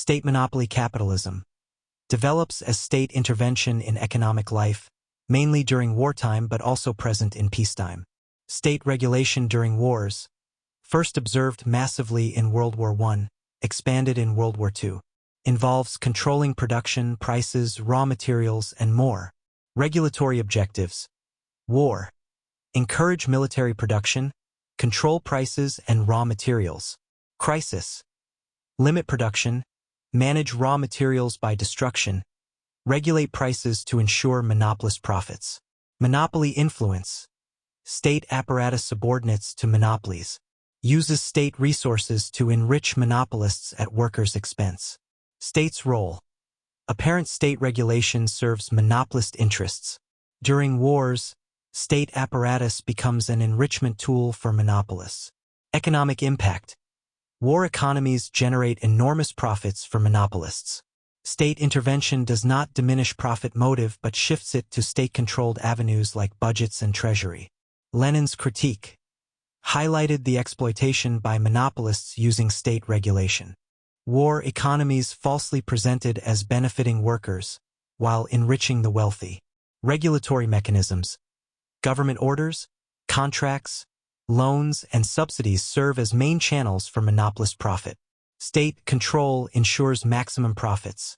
State monopoly capitalism develops as state intervention in economic life, mainly during wartime but also present in peacetime. State regulation during wars, first observed massively in World War I, expanded in World War II, involves controlling production, prices, raw materials, and more. Regulatory objectives: war, encourage military production, control prices and raw materials. Crisis, limit production, manage raw materials by destruction, regulate prices to ensure monopolist profits. Monopoly influence, state apparatus subordinates to monopolies, uses state resources to enrich monopolists at workers' expense. State's role, apparent state regulation serves monopolist interests. During wars, state apparatus becomes an enrichment tool for monopolists. Economic impact, war economies generate enormous profits for monopolists. State intervention does not diminish profit motive but shifts it to state-controlled avenues like budgets and treasury. Lenin's critique highlighted the exploitation by monopolists using state regulation. War economies falsely presented as benefiting workers, while enriching the wealthy. Regulatory mechanisms, government orders, contracts, loans, and subsidies serve as main channels for monopolist profit. State control ensures maximum profits,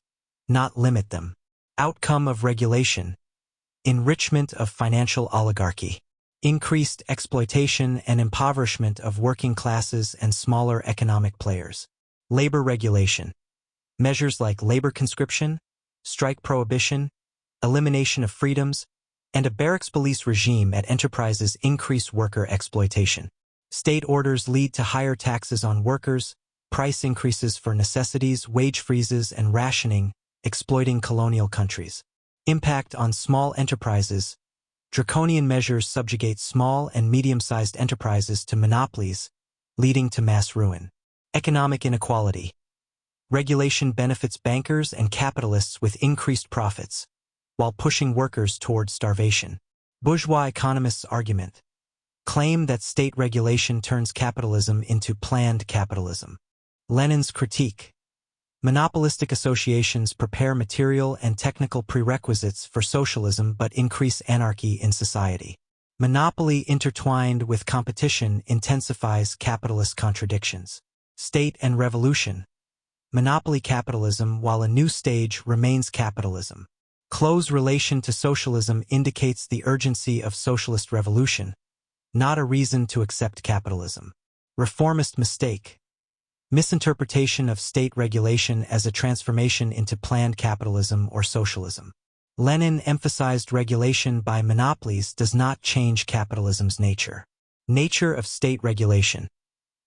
not limit them. Outcome of regulation: enrichment of financial oligarchy, increased exploitation and impoverishment of working classes and smaller economic players. Labor regulation, measures like labor conscription, strike prohibition, elimination of freedoms, and a barracks police regime at enterprises increase worker exploitation. State orders lead to higher taxes on workers, price increases for necessities, wage freezes, and rationing, exploiting colonial countries. Impact on small enterprises: draconian measures subjugate small and medium-sized enterprises to monopolies, leading to mass ruin. Economic inequality, regulation benefits bankers and capitalists with increased profits, while pushing workers toward starvation. Bourgeois economists' argument, claim that state regulation turns capitalism into planned capitalism. Lenin's critique, monopolistic associations prepare material and technical prerequisites for socialism but increase anarchy in society. Monopoly intertwined with competition intensifies capitalist contradictions. State and revolution, monopoly capitalism while a new stage remains capitalism. Close relation to socialism indicates the urgency of socialist revolution, not a reason to accept capitalism. Reformist mistake, misinterpretation of state regulation as a transformation into planned capitalism or socialism. Lenin emphasized regulation by monopolies does not change capitalism's nature. Nature of state regulation,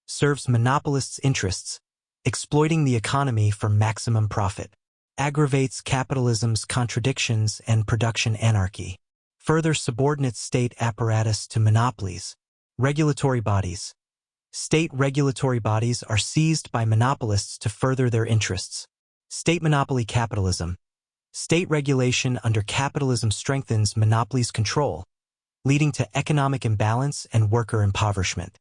serves monopolists' interests, exploiting the economy for maximum profit. Aggravates capitalism's contradictions and production anarchy. Further subordinates state apparatus to monopolies. Regulatory bodies, state regulatory bodies are seized by monopolists to further their interests. State monopoly capitalism, state regulation under capitalism strengthens monopolies' control, leading to economic imbalance and worker impoverishment.